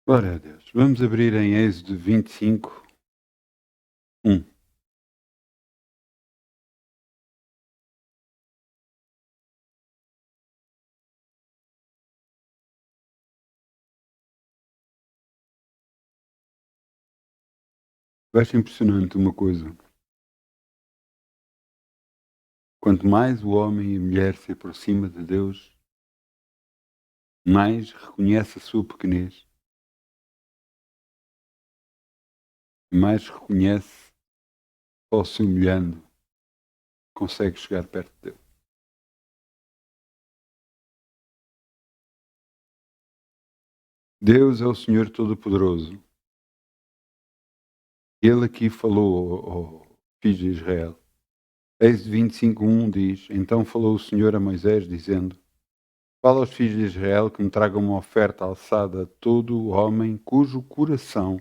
Glória a Deus. Vamos abrir em Êxodo 25, 1. Eu acho impressionante uma coisa. Quanto mais o homem e a mulher se aproxima de Deus, mais reconhece a sua pequenez, mais reconhece, só se humilhando, consegue chegar perto de Deus. Deus é o Senhor Todo-Poderoso. Ele aqui falou ao filho de Israel. Êxodo 25, 1 diz: Então falou o Senhor a Moisés, dizendo: Fala aos filhos de Israel que me tragam uma oferta alçada a todo o homem cujo coração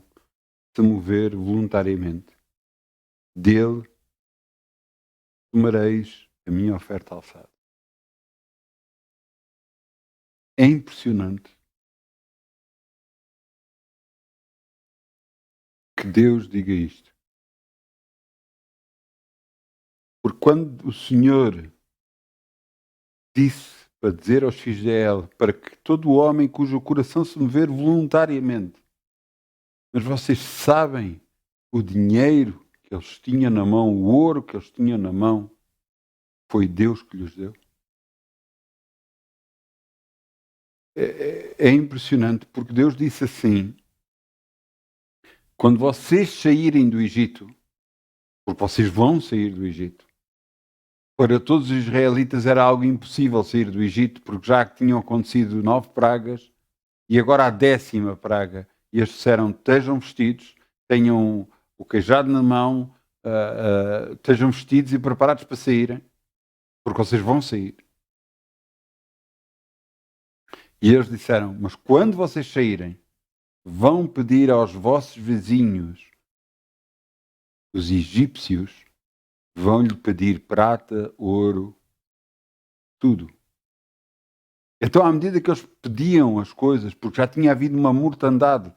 se mover voluntariamente. Dele tomareis a minha oferta alçada. É impressionante que Deus diga isto. Porque quando o Senhor disse para dizer aos filhos de Israel para que todo homem cujo coração se mover voluntariamente, mas vocês sabem o dinheiro que eles tinham na mão, o ouro que eles tinham na mão, foi Deus que lhes deu. É impressionante porque Deus disse assim: quando vocês saírem do Egito, porque vocês vão sair do Egito, para todos os israelitas era algo impossível sair do Egito, porque já tinham acontecido 9 pragas e agora a 10ª praga. E eles disseram: estejam vestidos, tenham o cajado na mão, estejam vestidos e preparados para saírem, porque vocês vão sair. E eles disseram: mas quando vocês saírem, vão pedir aos vossos vizinhos, os egípcios, vão-lhe pedir prata, ouro, tudo. Então, à medida que eles pediam as coisas, porque já tinha havido uma mortandade,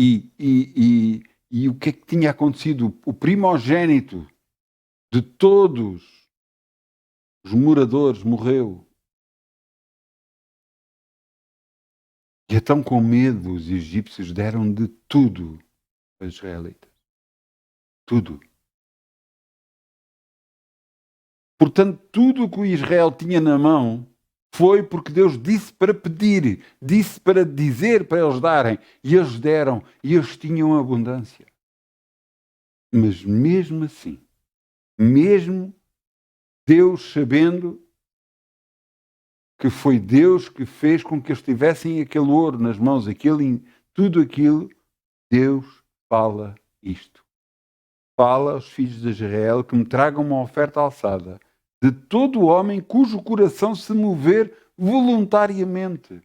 e o que é que tinha acontecido? O primogênito de todos os moradores morreu. E então, com medo, os egípcios deram de tudo aos israelitas. Tudo. Portanto, tudo o que o Israel tinha na mão foi porque Deus disse para pedir, disse para dizer para eles darem, e eles deram, e eles tinham abundância. Mas mesmo assim, mesmo Deus sabendo que foi Deus que fez com que eles tivessem aquele ouro nas mãos, tudo aquilo, Deus fala isto. Fala aos filhos de Israel que me tragam uma oferta alçada de todo homem cujo coração se mover voluntariamente.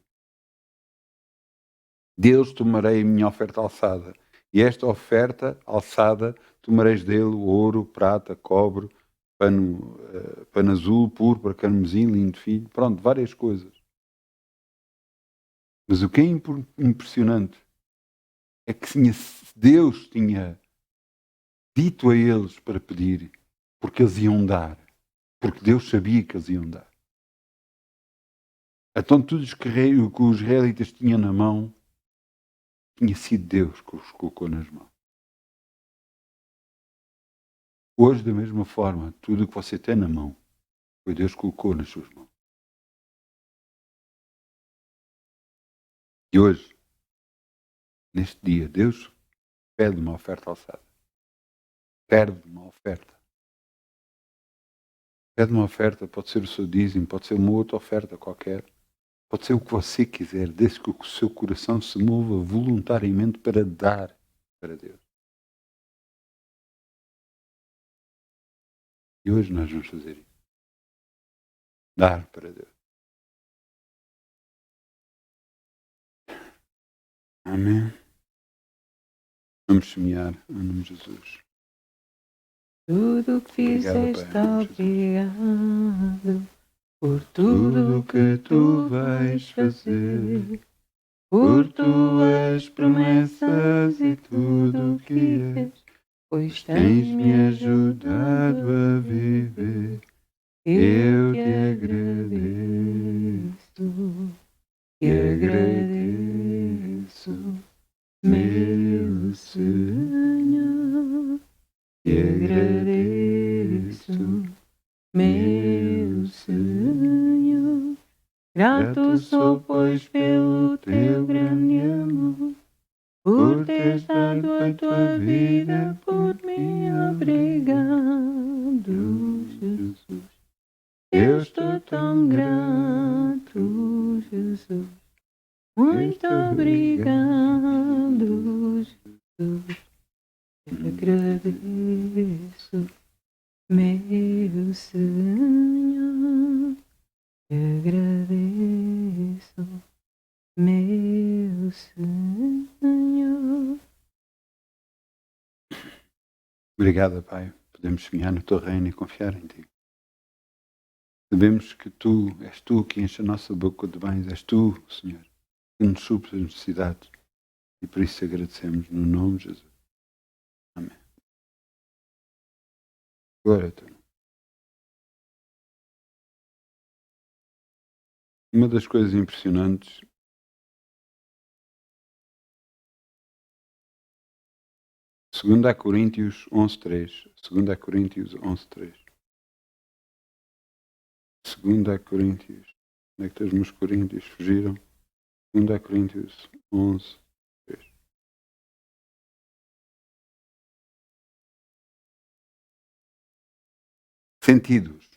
Deus tomarei a minha oferta alçada. E esta oferta alçada tomareis dele ouro, prata, cobre, pano azul, púrpura, carmesim, lindo filho, pronto, várias coisas. Mas o que é impressionante é que Deus tinha dito a eles para pedir, porque eles iam dar, porque Deus sabia que eles iam dar. Então tudo o que os israelitas tinham na mão tinha sido Deus que os colocou nas mãos. Hoje, da mesma forma, tudo o que você tem na mão foi Deus que colocou nas suas mãos. E hoje, neste dia, Deus pede uma oferta alçada. Pede uma oferta. Pede uma oferta, pode ser o seu dízimo, pode ser uma outra oferta qualquer. Pode ser o que você quiser, desde que o seu coração se mova voluntariamente para dar para Deus. E hoje nós vamos fazer isso. Dar para Deus. Amém. Vamos semear em nome de Jesus. Tudo que fizeste, obrigado por tudo que tu vais fazer. por tuas promessas e tudo o que és, pois tens-me ajudado a viver. Eu te agradeço, meu Senhor. Te agradeço, meu Senhor. Grato sou, pois, pelo teu grande amor, por teres dado a tua vida por mim. Obrigado, Jesus. Eu estou tão grato, Jesus. Muito obrigado, Jesus. Te agradeço, meu Senhor. Te agradeço, meu Senhor. Obrigado, Pai. Podemos sonhar no teu reino e confiar em ti. Sabemos que és tu que enche a nossa boca de bens, és tu, Senhor, que nos supres as necessidades. E por isso agradecemos no nome de Jesus. Amém. Glória a Deus. Uma das coisas impressionantes Segundo a Coríntios 11:3. 2 Coríntios 11:3. 2 Coríntios. Onde é que estão os meus Coríntios? Fugiram. 2 Coríntios 11:3. Sentidos.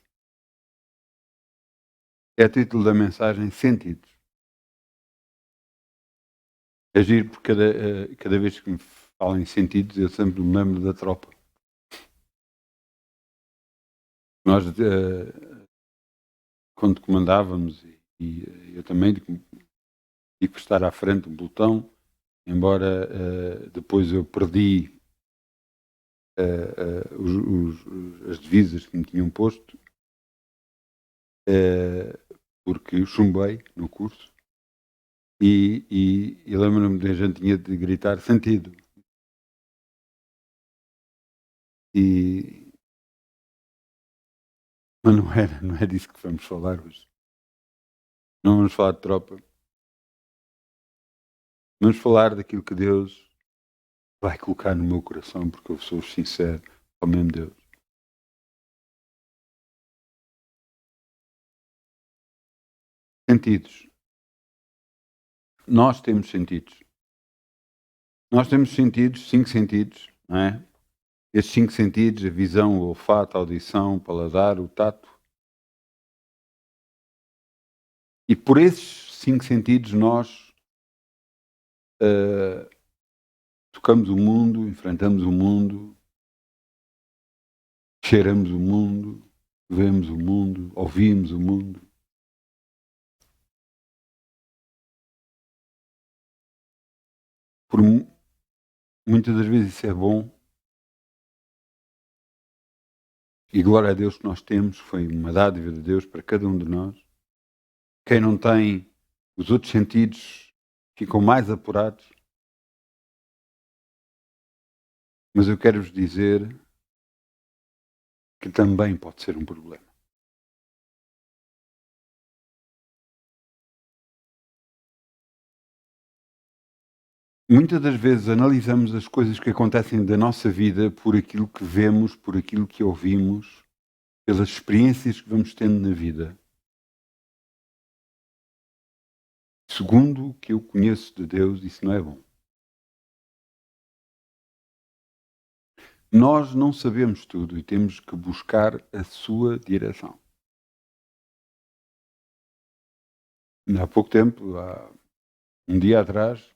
É o título da mensagem, Sentidos. É giro porque cada vez que me falam em sentidos eu sempre me lembro da tropa. Nós, quando comandávamos, e eu também tive que estar à frente do pelotão, embora depois eu perdi as divisas que me tinham posto, porque chumbei no curso, e lembro-me de a gente tinha de gritar sentido. Mas não é disso que vamos falar hoje. Não vamos falar de tropa. Vamos falar daquilo que Deus vai colocar no meu coração, porque eu sou sincero ao mesmo Deus. Sentidos. Nós temos sentidos. Nós temos sentidos, 5 sentidos, não é? Estes 5 sentidos, a visão, o olfato, a audição, o paladar, o tato. E por esses 5 sentidos nós tocamos o mundo, enfrentamos o mundo, cheiramos o mundo, vemos o mundo, ouvimos o mundo. Muitas das vezes isso é bom. E glória a Deus que nós temos, foi uma dádiva de Deus para cada um de nós. Quem não tem os outros sentidos ficam mais apurados. Mas eu quero vos dizer que também pode ser um problema. Muitas das vezes analisamos as coisas que acontecem da nossa vida por aquilo que vemos, por aquilo que ouvimos, pelas experiências que vamos tendo na vida. Segundo o que eu conheço de Deus, isso não é bom. Nós não sabemos tudo e temos que buscar a sua direção. Há pouco tempo, há um dia atrás,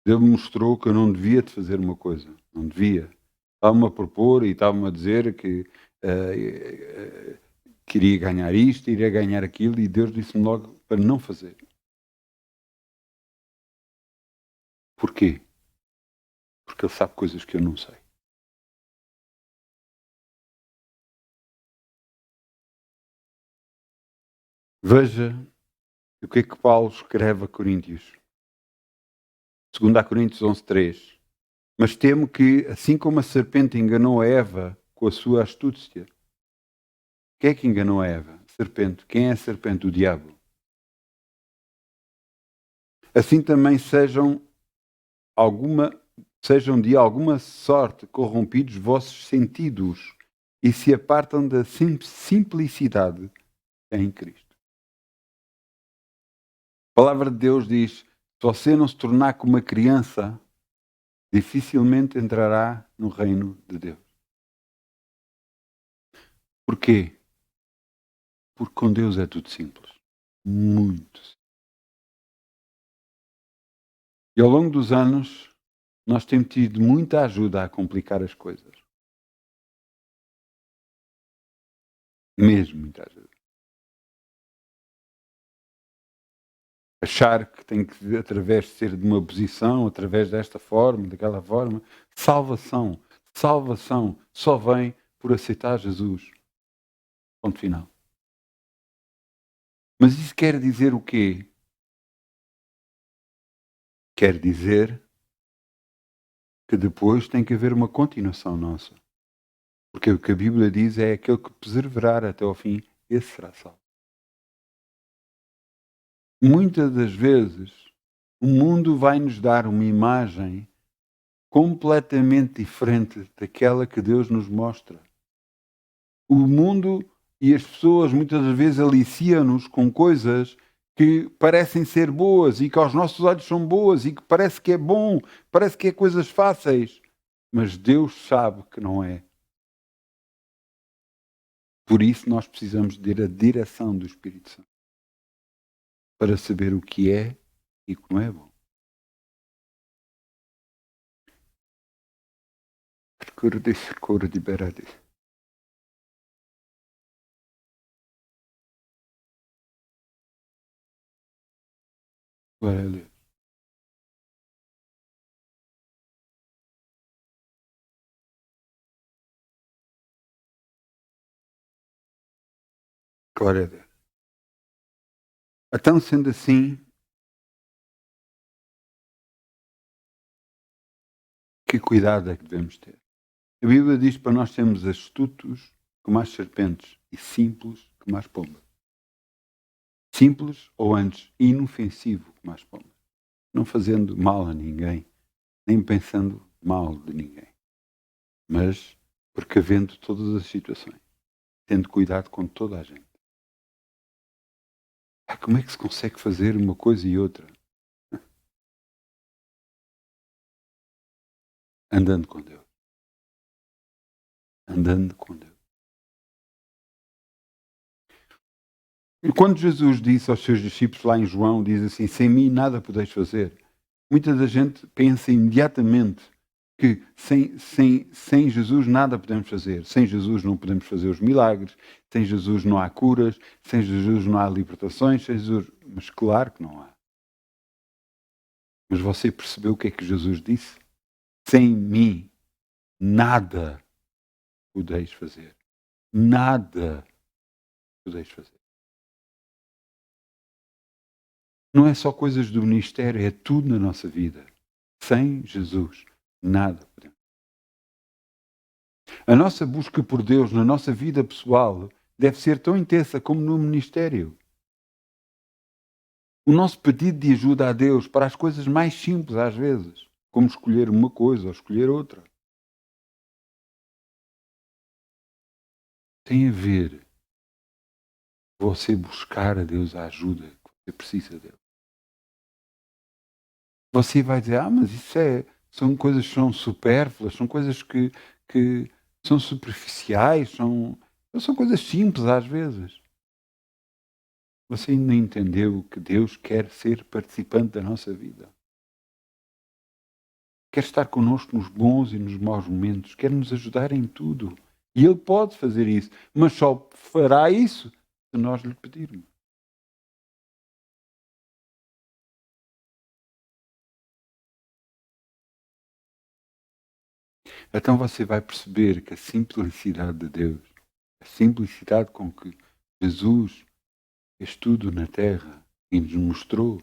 Deus me mostrou que eu não devia de fazer uma coisa. Não devia. Estava-me a propor e estava-me a dizer que queria ganhar isto, iria ganhar aquilo, e Deus disse-me logo para não fazer. Porquê? Porque Ele sabe coisas que eu não sei. Veja o que é que Paulo escreve a Coríntios. 2 Coríntios 11:3. Mas temo que, assim como a serpente enganou a Eva com a sua astúcia. Quem é que enganou a Eva? A serpente. Quem é a serpente? O diabo. Assim também sejam de alguma sorte corrompidos vossos sentidos e se apartam da simplicidade em Cristo. A palavra de Deus diz: se você não se tornar como uma criança, dificilmente entrará no reino de Deus. Porquê? Porque com Deus é tudo simples. Muito simples. E ao longo dos anos, nós temos tido muita ajuda a complicar as coisas. Mesmo muita ajuda. Achar que tem que, através de ser de uma posição, através desta forma, daquela forma, salvação só vem por aceitar Jesus. Ponto final. Mas isso quer dizer o quê? Quer dizer que depois tem que haver uma continuação nossa. Porque o que a Bíblia diz é aquele que perseverar até ao fim, esse será salvo. Muitas das vezes, o mundo vai nos dar uma imagem completamente diferente daquela que Deus nos mostra. O mundo e as pessoas muitas das vezes aliciam-nos com coisas que parecem ser boas e que aos nossos olhos são boas e que parece que é bom, parece que é coisas fáceis, mas Deus sabe que não é. Por isso nós precisamos ter a direção do Espírito Santo para saber o que é e o que não é bom. Glória a Deus. Glória a Deus. Então, sendo assim, que cuidado é que devemos ter? A Bíblia diz para nós sermos astutos como as serpentes e simples como as pombas. Simples ou antes inofensivo como as pombas. Não fazendo mal a ninguém, nem pensando mal de ninguém. Mas precavendo todas as situações. Tendo cuidado com toda a gente. Como é que se consegue fazer uma coisa e outra? Andando com Deus. Andando com Deus. E quando Jesus disse aos seus discípulos lá em João, diz assim, sem mim nada podeis fazer. Muita da gente pensa imediatamente que sem Jesus nada podemos fazer. Sem Jesus não podemos fazer os milagres, sem Jesus não há curas, sem Jesus não há libertações, sem Jesus... Mas claro que não há. Mas você percebeu o que é que Jesus disse? Sem mim nada podeis fazer. Nada podeis fazer. Não é só coisas do ministério, é tudo na nossa vida. Sem Jesus, nada podemos. A nossa busca por Deus na nossa vida pessoal deve ser tão intensa como no ministério. O nosso pedido de ajuda a Deus para as coisas mais simples às vezes, como escolher uma coisa ou escolher outra, tem a ver com você buscar a Deus a ajuda que você precisa dele. Você vai dizer, mas isso são coisas que são supérfluas, são coisas que são superficiais, são coisas simples às vezes. Você ainda entendeu que Deus quer ser participante da nossa vida. Quer estar connosco nos bons e nos maus momentos, quer nos ajudar em tudo. E Ele pode fazer isso, mas só fará isso se nós lhe pedirmos. Então você vai perceber que a simplicidade de Deus, a simplicidade com que Jesus fez tudo na terra e nos mostrou.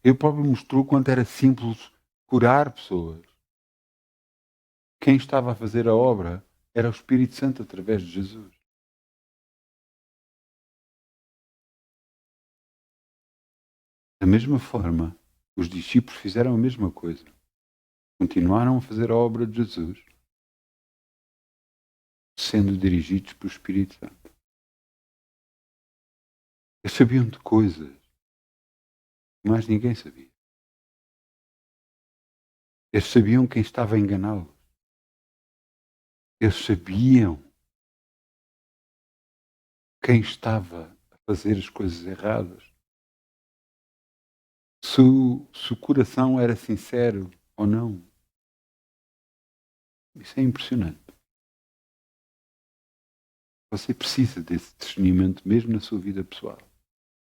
Ele próprio mostrou quanto era simples curar pessoas. Quem estava a fazer a obra era o Espírito Santo através de Jesus. Da mesma forma, os discípulos fizeram a mesma coisa. Continuaram a fazer a obra de Jesus, sendo dirigidos pelo Espírito Santo. Eles sabiam de coisas que mais ninguém sabia. Eles sabiam quem estava a enganá-los. Eles sabiam quem estava a fazer as coisas erradas. Se o coração era sincero ou não. Isso é impressionante. Você precisa desse discernimento mesmo na sua vida pessoal.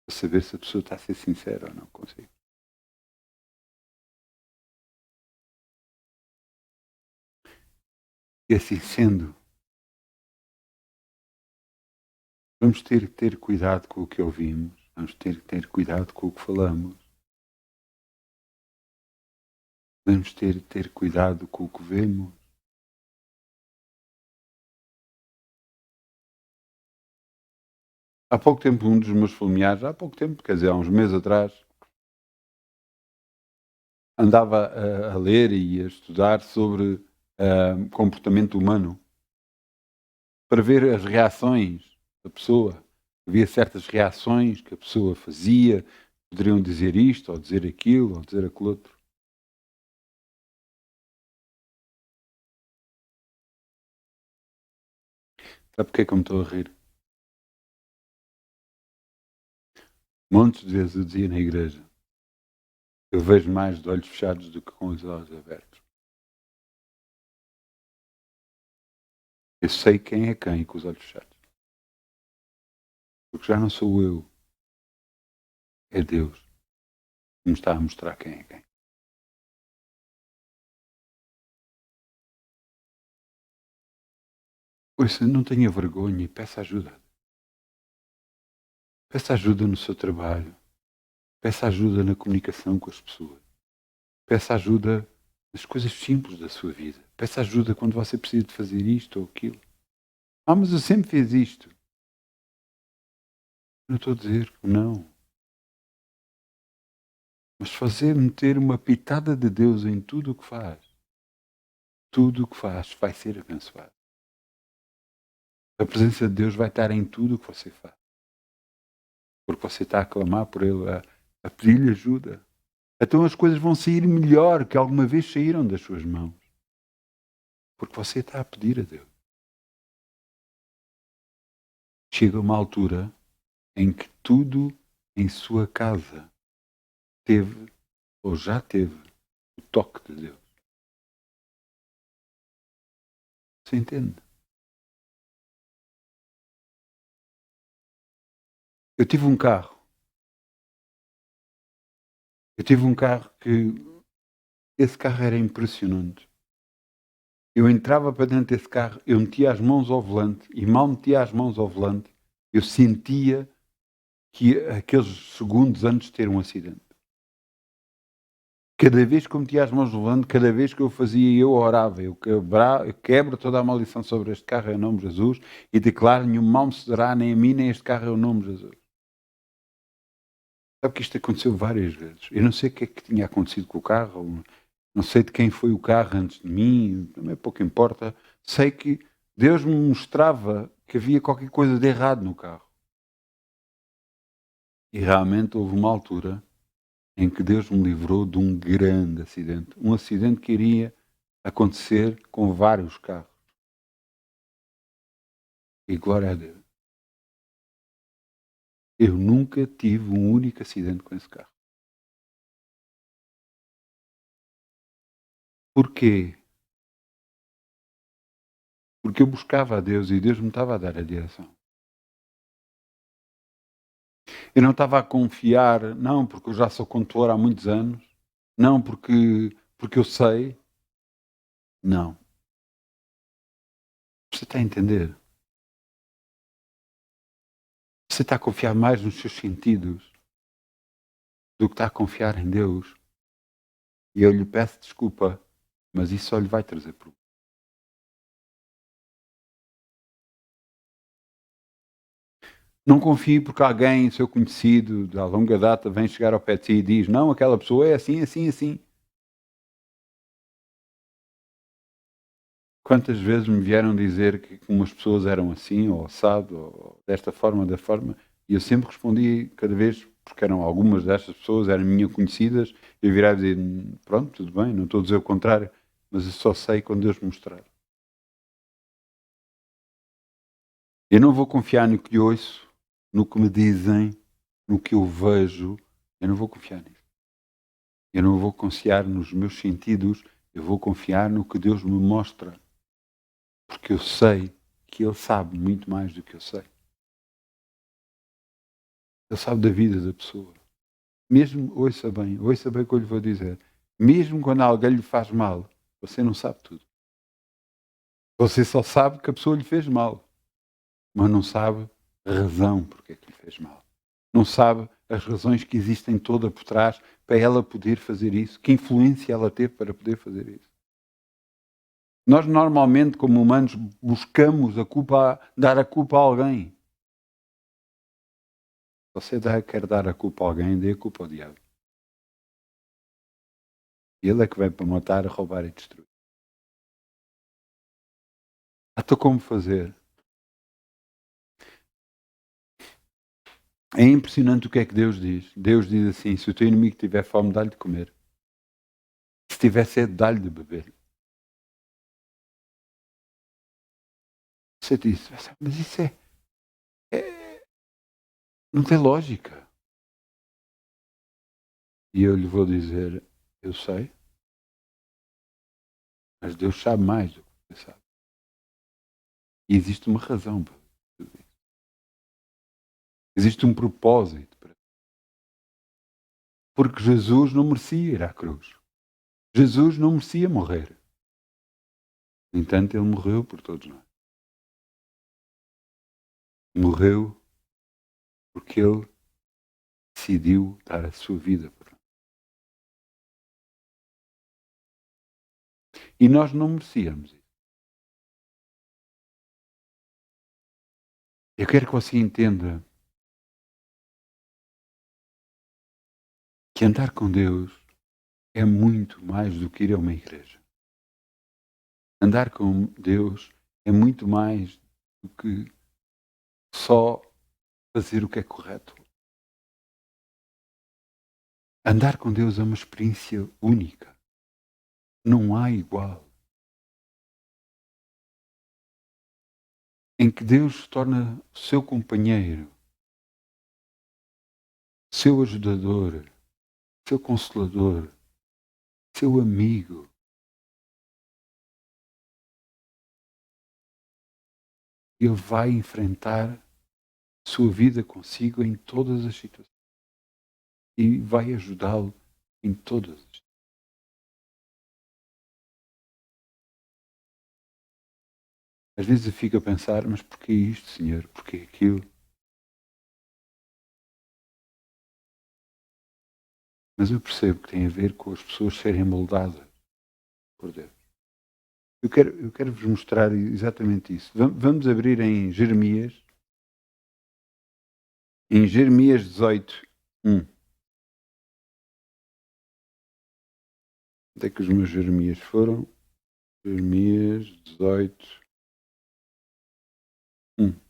Para saber se a pessoa está a ser sincera ou não consigo. E assim sendo, vamos ter que ter cuidado com o que ouvimos. Vamos ter que ter cuidado com o que falamos. Vamos ter que ter cuidado com o que vemos. Há pouco tempo, um dos meus familiares, há pouco tempo, quer dizer, há uns meses atrás, andava a ler e a estudar sobre comportamento humano para ver as reações da pessoa. Havia certas reações que a pessoa fazia, poderiam dizer isto, ou dizer aquilo, ou dizer aquilo outro. Sabe porquê que eu me estou a rir? Montes de vezes eu dizia na igreja, eu vejo mais de olhos fechados do que com os olhos abertos. Eu sei quem é quem com os olhos fechados. Porque já não sou eu, é Deus que me está a mostrar quem é quem. Ouça, não tenha vergonha e peça ajuda. Peça ajuda no seu trabalho. Peça ajuda na comunicação com as pessoas. Peça ajuda nas coisas simples da sua vida. Peça ajuda quando você precisa de fazer isto ou aquilo. Ah, mas eu sempre fiz isto. Não estou a dizer que não. Mas fazer meter uma pitada de Deus em tudo o que faz. Tudo o que faz vai ser abençoado. A presença de Deus vai estar em tudo o que você faz. Porque você está a clamar por Ele, a pedir-lhe ajuda. Então as coisas vão sair melhor que alguma vez saíram das suas mãos. Porque você está a pedir a Deus. Chega uma altura em que tudo em sua casa teve ou já teve o toque de Deus. Você entende? Eu tive um carro. Eu tive um carro que esse carro era impressionante. Eu entrava para dentro desse carro, eu metia as mãos ao volante e mal metia as mãos ao volante, eu sentia que aqueles segundos antes de ter um acidente. Cada vez que eu metia as mãos no volante, cada vez que eu fazia, eu orava, eu quebro toda a maldição sobre este carro em nome de Jesus e declaro: nenhum mal me sucederá nem a mim nem a este carro em nome de Jesus. Sabe que isto aconteceu várias vezes. Eu não sei o que é que tinha acontecido com o carro, não sei de quem foi o carro antes de mim, também pouco importa. Sei que Deus me mostrava que havia qualquer coisa de errado no carro. E realmente houve uma altura em que Deus me livrou de um grande acidente. Um acidente que iria acontecer com vários carros. E glória a Deus. Eu nunca tive um único acidente com esse carro. Porquê? Porque eu buscava a Deus e Deus me estava a dar a direção. Eu não estava a confiar, não porque eu já sou condutor há muitos anos, não porque eu sei. Não. Você está a entender? Você está a confiar mais nos seus sentidos do que está a confiar em Deus. E eu lhe peço desculpa, mas isso só lhe vai trazer problema. Não confie porque alguém, seu conhecido, de longa data, vem chegar ao pé de si e diz: não, aquela pessoa é assim, assim, assim. Quantas vezes me vieram dizer que umas pessoas eram assim, ou assado, ou desta forma, da forma, e eu sempre respondi, cada vez, porque eram algumas destas pessoas, eram minhas conhecidas, eu virava e dizer: pronto, tudo bem, não estou a dizer o contrário, mas eu só sei quando Deus me mostrar. Eu não vou confiar no que ouço, no que me dizem, no que eu vejo, eu não vou confiar nisso. Eu não vou confiar nos meus sentidos, eu vou confiar no que Deus me mostra. Porque eu sei que Ele sabe muito mais do que eu sei. Ele sabe da vida da pessoa. Mesmo, ouça bem o que eu lhe vou dizer. Mesmo quando alguém lhe faz mal, você não sabe tudo. Você só sabe que a pessoa lhe fez mal, mas não sabe a razão porque é que lhe fez mal. Não sabe as razões que existem toda por trás para ela poder fazer isso, que influência ela teve para poder fazer isso. Nós normalmente, como humanos, buscamos dar a culpa a alguém. Você quer dar a culpa a alguém, dê a culpa ao diabo. Ele é que vai para matar, roubar e destruir. Então como fazer? É impressionante o que é que Deus diz. Deus diz assim: se o teu inimigo tiver fome, dá-lhe de comer. Se tiver sede, dá-lhe de beber. Você diz: mas isso não tem lógica. E eu lhe vou dizer: eu sei, mas Deus sabe mais do que você sabe. E existe uma razão para tudo isso. Existe um propósito para isso. Porque Jesus não merecia ir à cruz. Jesus não merecia morrer. No entanto, Ele morreu por todos nós. Morreu porque Ele decidiu dar a sua vida por nós. E nós não merecíamos isso. Eu quero que você entenda que andar com Deus é muito mais do que ir a uma igreja. Andar com Deus é muito mais do que só fazer o que é correto. Andar com Deus é uma experiência única. Não há igual. Em que Deus se torna seu companheiro, seu ajudador, seu consolador, seu amigo. Ele vai enfrentar a sua vida consigo em todas as situações. E vai ajudá-lo em todas as situações. Às vezes eu fico a pensar, mas porquê isto, Senhor? Porquê aquilo? Mas eu percebo que tem a ver com as pessoas serem moldadas por Deus. Eu quero vos mostrar exatamente isso. Vamos abrir em Jeremias 18, 1. Onde é que os meus Jeremias foram? Jeremias 18, 1.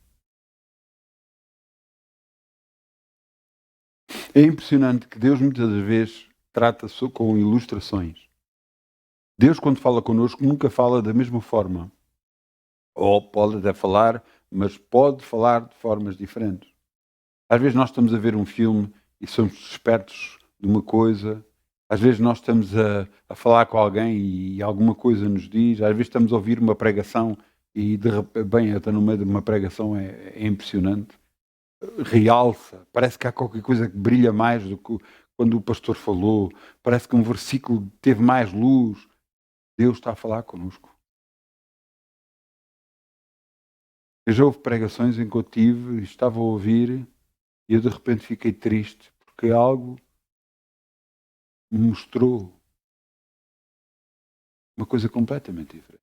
É impressionante que Deus muitas vezes trata com ilustrações. Deus, quando fala connosco, nunca fala da mesma forma. Ou pode até falar, mas pode falar de formas diferentes. Às vezes nós estamos a ver um filme e somos despertos de uma coisa. Às vezes nós estamos a falar com alguém e alguma coisa nos diz. Às vezes estamos a ouvir uma pregação e de repente, bem, até no meio de uma pregação é impressionante. Realça. Parece que há qualquer coisa que brilha mais do que quando o pastor falou. Parece que um versículo teve mais luz. Deus está a falar connosco. Eu já houve pregações em que eu tive e estava a ouvir e eu de repente fiquei triste porque algo me mostrou uma coisa completamente diferente.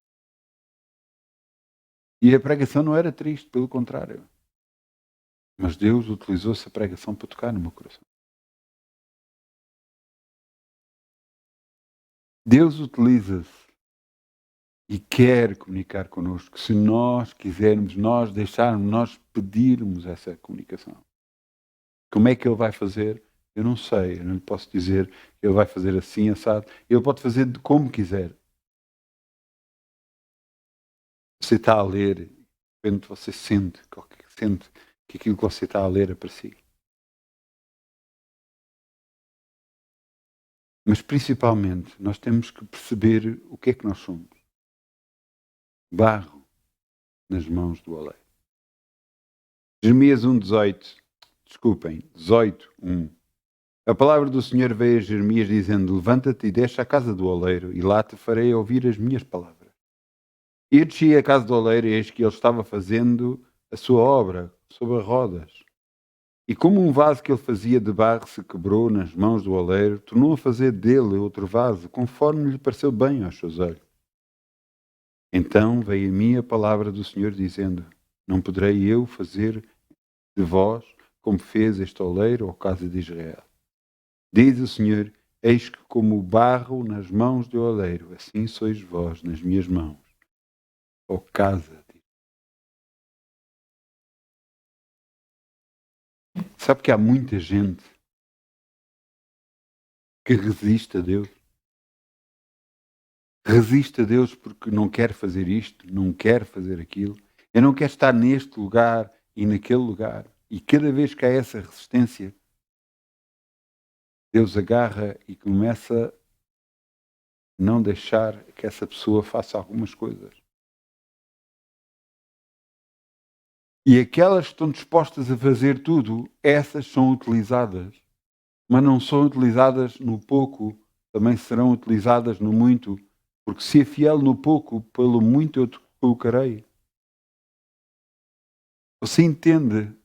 E a pregação não era triste, pelo contrário. Mas Deus utilizou essa pregação para tocar no meu coração. Deus utiliza-se e quer comunicar connosco, se nós quisermos, nós deixarmos, nós pedirmos essa comunicação. Como é que Ele vai fazer? Eu não sei, eu não lhe posso dizer que Ele vai fazer assim, assado. Ele pode fazer de como quiser. Você está a ler, de repente você sente que aquilo que você está a ler é para si. Mas principalmente, nós temos que perceber o que é que nós somos. Barro nas mãos do oleiro. Jeremias 1:18. Desculpem, 18:1. A palavra do Senhor veio a Jeremias dizendo: levanta-te e desce à casa do oleiro, e lá te farei ouvir as minhas palavras. E eu desci à casa do oleiro, e eis que ele estava fazendo a sua obra sobre rodas. E como um vaso que ele fazia de barro se quebrou nas mãos do oleiro, tornou a fazer dele outro vaso, conforme lhe pareceu bem aos seus olhos. Então veio a mim a palavra do Senhor dizendo: não poderei eu fazer de vós como fez este oleiro, ó casa de Israel. Diz o Senhor: eis que como o barro nas mãos do oleiro, assim sois vós nas minhas mãos, ó casa de Israel. Sabe que há muita gente que resiste a Deus? Resiste a Deus porque não quer fazer isto, não quer fazer aquilo. Eu não quero estar neste lugar e naquele lugar. E cada vez que há essa resistência, Deus agarra e começa a não deixar que essa pessoa faça algumas coisas. E aquelas que estão dispostas a fazer tudo, essas são utilizadas. Mas não são utilizadas no pouco, também serão utilizadas no muito. Porque se é fiel no pouco, pelo muito eu te colocarei. Você entende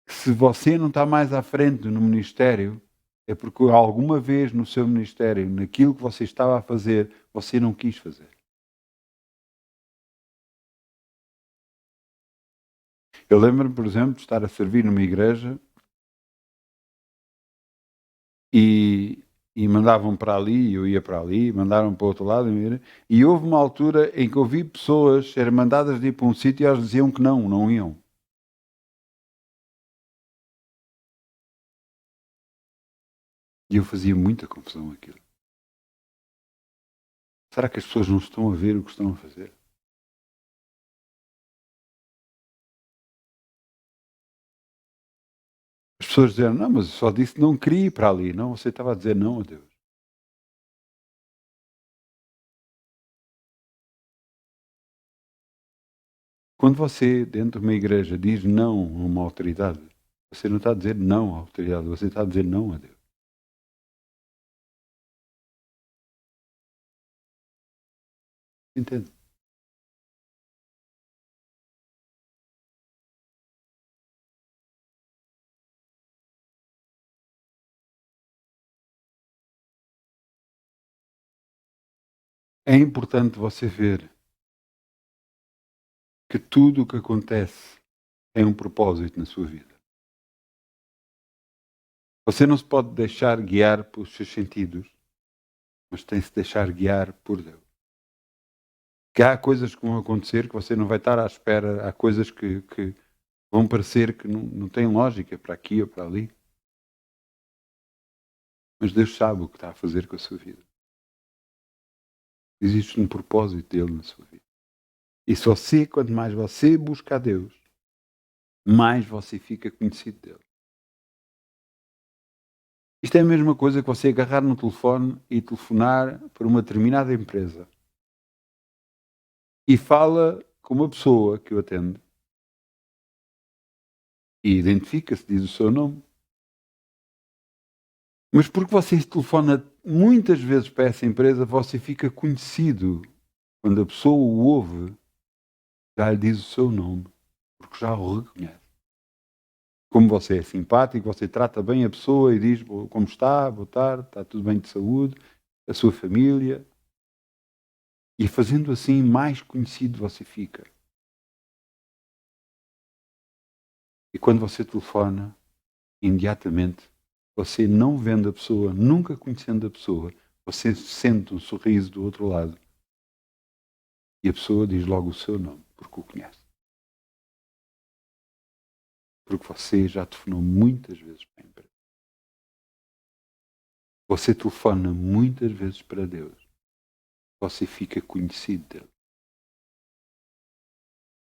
que se você não está mais à frente no ministério, é porque alguma vez no seu ministério, naquilo que você estava a fazer, você não quis fazer. Eu lembro-me, por exemplo, de estar a servir numa igreja e mandavam para ali, eu ia para ali, mandaram para o outro lado, e houve uma altura em que ouvi pessoas serem mandadas de ir para um sítio e elas diziam que não iam. E eu fazia muita confusão aquilo. Será que as pessoas não estão a ver o que estão a fazer? As pessoas diziam: não, mas eu só disse que não queria ir para ali. Não, você estava a dizer não a Deus. Quando você, dentro de uma igreja, diz não a uma autoridade, você não está a dizer não à autoridade, você está a dizer não a Deus. Entende? É importante você ver que tudo o que acontece tem um propósito na sua vida. Você não se pode deixar guiar pelos seus sentidos, mas tem que se deixar guiar por Deus. Que há coisas que vão acontecer que você não vai estar à espera, há coisas que vão parecer que não têm lógica para aqui ou para ali. Mas Deus sabe o que está a fazer com a sua vida. Existe um propósito dele na sua vida. E se você, quanto mais você busca a Deus, mais você fica conhecido dele. Isto é a mesma coisa que você agarrar no telefone e telefonar para uma determinada empresa e fala com uma pessoa que o atende e identifica-se, diz o seu nome. Mas porque você telefona muitas vezes para essa empresa, você fica conhecido. Quando a pessoa o ouve, já lhe diz o seu nome, porque já o reconhece. Como você é simpático, você trata bem a pessoa e diz como está, boa tarde, está tudo bem de saúde, a sua família. E fazendo assim, mais conhecido você fica. E quando você telefona, imediatamente, você não vendo a pessoa, nunca conhecendo a pessoa, você sente um sorriso do outro lado. E a pessoa diz logo o seu nome, porque o conhece. Porque você já telefonou muitas vezes para a empresa. Você telefona muitas vezes para Deus. Você fica conhecido dele.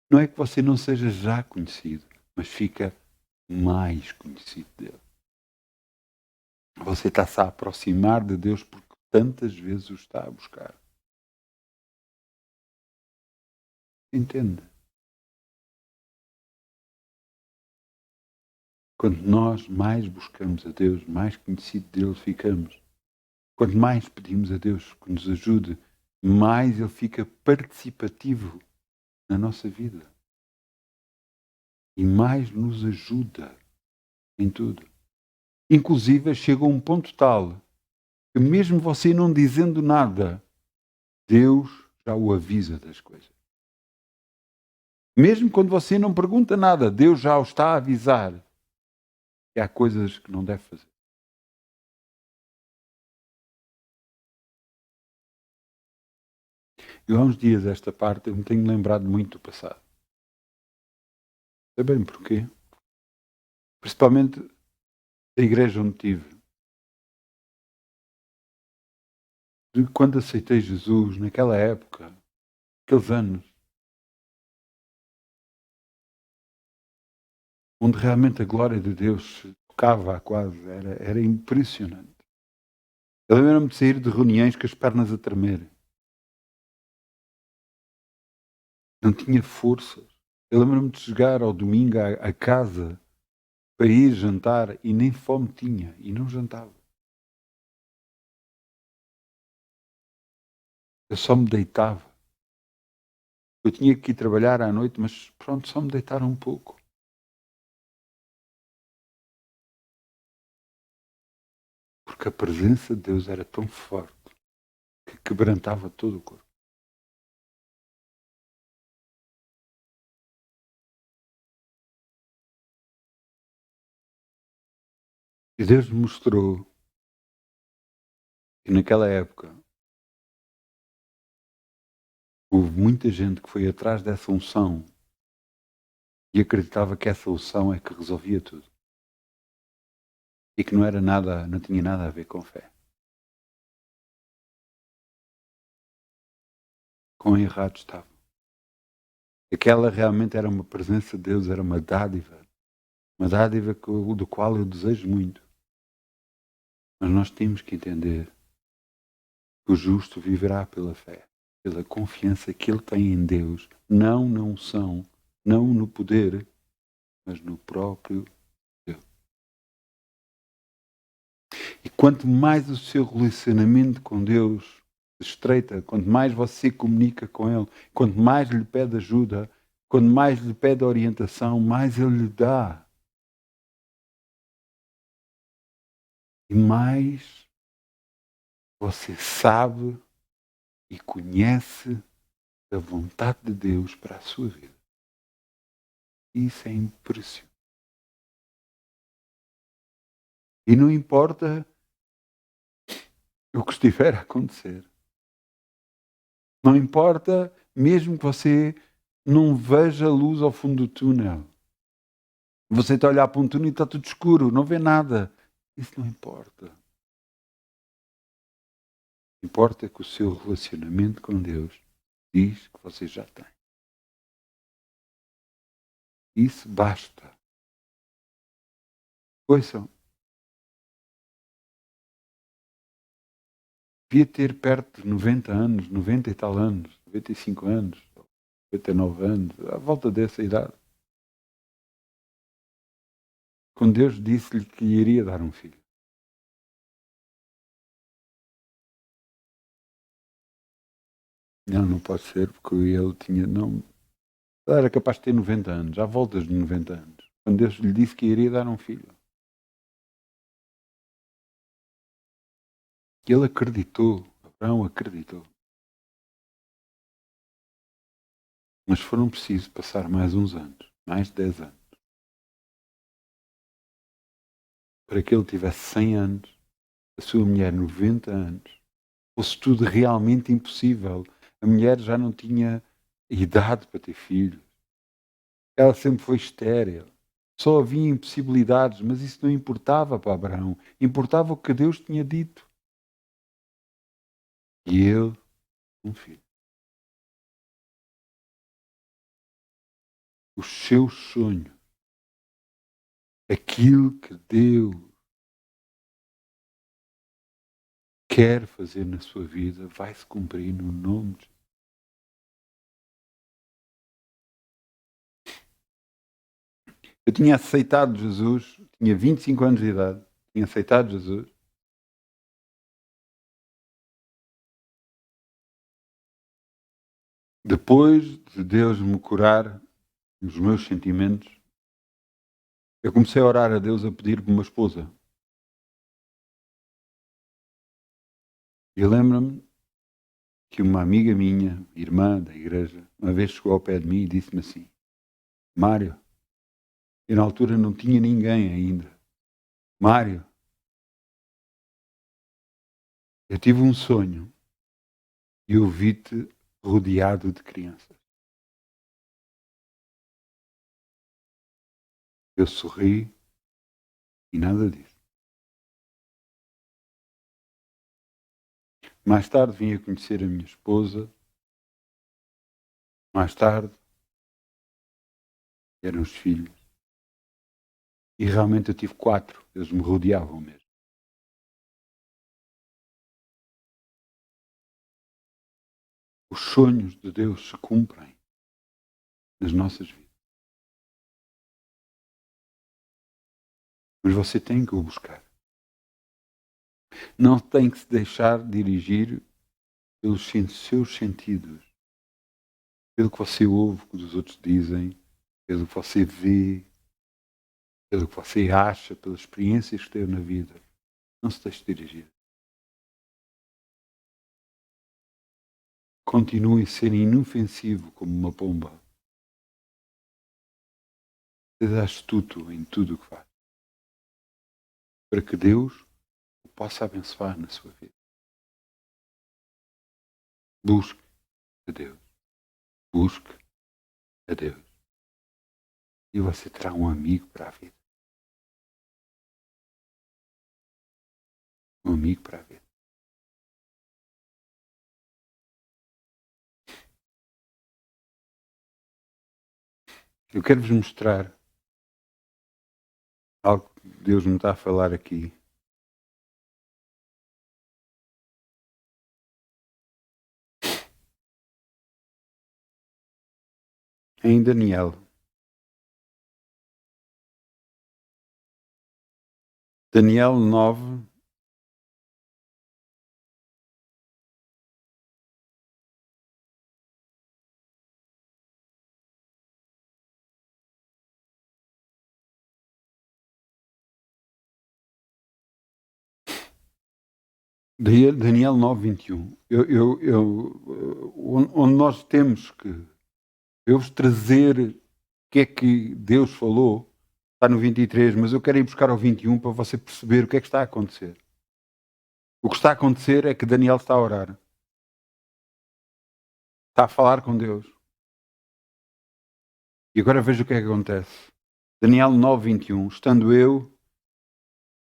Não é que você não seja já conhecido, mas fica mais conhecido dele. Você está-se a aproximar de Deus porque tantas vezes o está a buscar. Entende? Quanto nós mais buscamos a Deus, mais conhecido dele ficamos. Quanto mais pedimos a Deus que nos ajude, mais ele fica participativo na nossa vida. E mais nos ajuda em tudo. Inclusive chega a um ponto tal que mesmo você não dizendo nada, Deus já o avisa das coisas. Mesmo quando você não pergunta nada, Deus já o está a avisar que há coisas que não deve fazer. Eu há uns dias esta parte eu me tenho lembrado muito do passado. Sabe bem porquê? Principalmente da igreja onde estive. De quando aceitei Jesus, naquela época, aqueles anos, onde realmente a glória de Deus se tocava quase, era impressionante. Eu lembro-me de sair de reuniões com as pernas a tremer. Não tinha forças. Eu lembro-me de chegar ao domingo à casa para ir jantar e nem fome tinha e não jantava. Eu só me deitava. Eu tinha que ir trabalhar à noite, mas pronto, só me deitar um pouco. Porque a presença de Deus era tão forte que quebrantava todo o corpo. E Deus me mostrou que naquela época houve muita gente que foi atrás dessa unção e acreditava que essa unção é que resolvia tudo. E que não era nada, não tinha nada a ver com fé. Quão errados estavam. Aquela realmente era uma presença de Deus, era uma dádiva do qual eu desejo muito. Mas nós temos que entender que o justo viverá pela fé, pela confiança que ele tem em Deus, não na unção, não no poder, mas no próprio Deus. E quanto mais o seu relacionamento com Deus se estreita, quanto mais você comunica com Ele, quanto mais lhe pede ajuda, quanto mais lhe pede orientação, mais Ele lhe dá. E mais você sabe e conhece a vontade de Deus para a sua vida. Isso é impressionante. E não importa o que estiver a acontecer. Não importa mesmo que você não veja a luz ao fundo do túnel. Você está a olhar para um túnel e está tudo escuro, não vê nada. Isso não importa. Importa que o seu relacionamento com Deus diz que você já tem. Isso basta. Ouçam, devia ter perto de 90 anos, 90 e tal anos, 95 anos, 99 anos, à volta dessa idade. Quando Deus disse-lhe que lhe iria dar um filho. Não, não pode ser, porque ele tinha, não, era capaz de ter 90 anos, à volta de 90 anos. quando Deus lhe disse que iria dar um filho. Ele acreditou, Abraão acreditou. Mas foram precisos passar mais uns anos, mais de 10 anos, para que ele tivesse 100 anos, a sua mulher 90 anos, fosse tudo realmente impossível. A mulher já não tinha idade para ter filhos. Ela sempre foi estéril. Só havia impossibilidades, mas isso não importava para Abraão. Importava o que Deus tinha dito. E ele, um filho. Os seus sonhos, aquilo que Deus quer fazer na sua vida, vai se cumprir no nome de Jesus. Eu tinha aceitado Jesus, tinha 25 anos de idade, tinha aceitado Jesus. Depois de Deus me curar os meus sentimentos, eu comecei a orar a Deus a pedir-me uma esposa. E lembro-me que uma amiga minha, irmã da igreja, uma vez chegou ao pé de mim e disse-me assim: Mário, eu na altura não tinha ninguém ainda. Mário, eu tive um sonho e eu vi-te rodeado de crianças. Eu sorri e nada disso. Mais tarde vim a conhecer a minha esposa. Mais tarde eram os filhos. E realmente eu tive 4. Eles me rodeavam mesmo. Os sonhos de Deus se cumprem nas nossas vidas. Mas você tem que o buscar. Não tem que se deixar dirigir pelos seus sentidos, pelo que você ouve, que os outros dizem, pelo que você vê, pelo que você acha, pelas experiências que teve na vida. Não se deixe dirigir. Continue a ser inofensivo como uma pomba. Seja astuto em tudo o que faz, para que Deus o possa abençoar na sua vida. Busque a Deus. Busque a Deus. E você terá um amigo para a vida. Um amigo para a vida. Eu quero vos mostrar algo que Deus me está a falar aqui. Em Daniel. Daniel 9. Daniel 9, 21. Onde nós temos que eu vos trazer o que é que Deus falou, está no 23, mas eu quero ir buscar ao 21 para você perceber o que é que está a acontecer. O que está a acontecer é que Daniel está a orar. Está a falar com Deus. E agora veja o que é que acontece. Daniel 9, 21. Estando eu,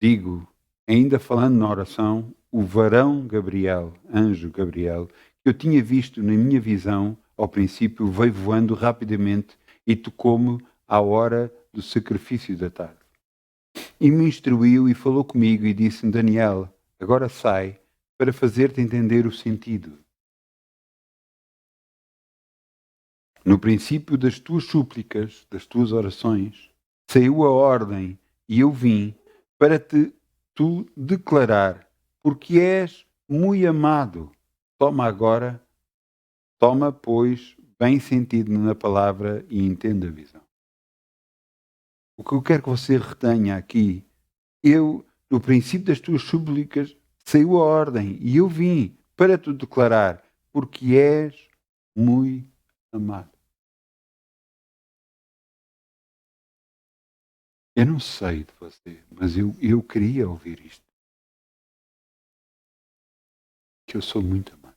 digo, ainda falando na oração, o varão Gabriel, anjo Gabriel, que eu tinha visto na minha visão, ao princípio, veio voando rapidamente e tocou-me à hora do sacrifício da tarde. E me instruiu e falou comigo e disse-me: Daniel, agora sai para fazer-te entender o sentido. No princípio das tuas súplicas, das tuas orações, saiu a ordem e eu vim para te tu declarar, porque és muito amado. Toma, pois, bem sentido na palavra e entenda a visão. O que eu quero que você retenha aqui, no princípio das tuas súplicas, saiu a ordem, e eu vim para te declarar, porque és muito amado. Eu não sei de você, mas eu queria ouvir isto. Que eu sou muito amado.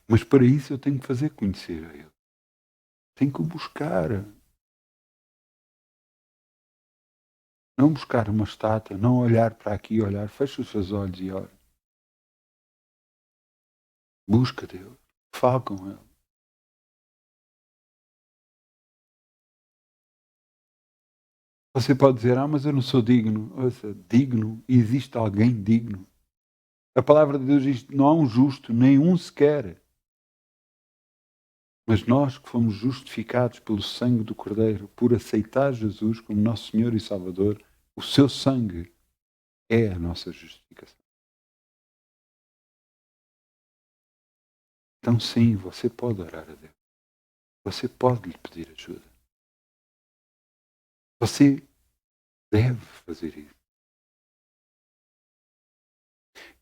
Mas para isso eu tenho que fazer conhecer a Ele. Tenho que o buscar. Não buscar uma estátua, não olhar para aqui, olhar, fecha os seus olhos e ora. Busca Deus. Fala com Ele. Você pode dizer, mas eu não sou digno. Ouça, digno, existe alguém digno. A palavra de Deus diz, não há um justo, nenhum sequer. Mas nós que fomos justificados pelo sangue do Cordeiro, por aceitar Jesus como nosso Senhor e Salvador, o seu sangue é a nossa justificação. Então sim, você pode orar a Deus. Você pode lhe pedir ajuda. Você deve fazer isso.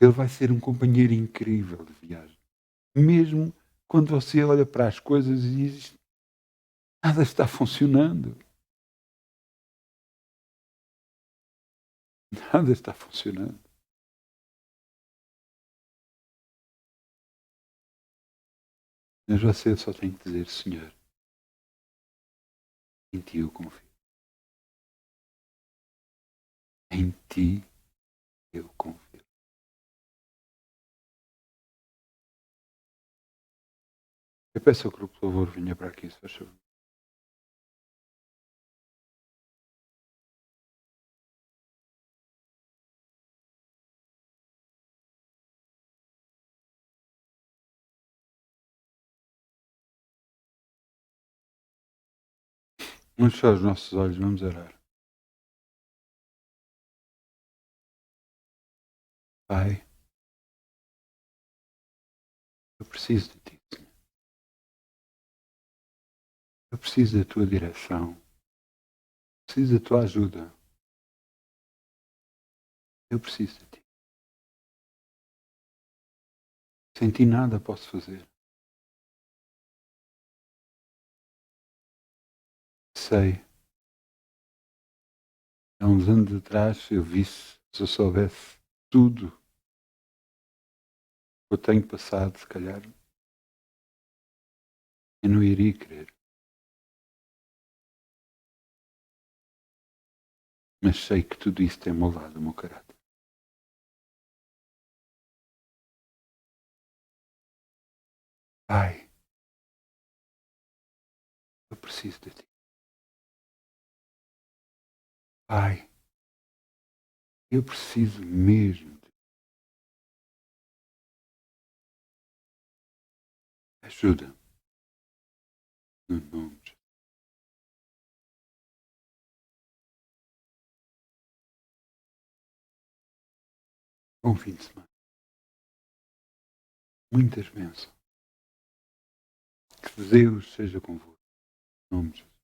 Ele vai ser um companheiro incrível de viagem. Mesmo quando você olha para as coisas e diz, nada está funcionando. Nada está funcionando. Mas você só tem que dizer, Senhor, em Ti eu confio. Em Ti eu confio. Eu peço ao grupo de louvor venha para aqui, se faz favor. Vamos fechar os nossos olhos, vamos orar. Pai, eu preciso de Ti, Senhor. Eu preciso da Tua direção. Preciso da Tua ajuda. Eu preciso de Ti. Sem Ti nada posso fazer. Sei. Há uns anos atrás eu visse, se eu soubesse tudo que eu tenho passado, se calhar, eu não iria querer. Mas sei que tudo isso tem moldado o meu caráter. Pai, eu preciso de Ti. Pai, eu preciso mesmo de Ti. Ajuda. No nome de Jesus. Bom fim de semana. Muitas bênçãos. Que Deus seja convosco. Em nome de Jesus.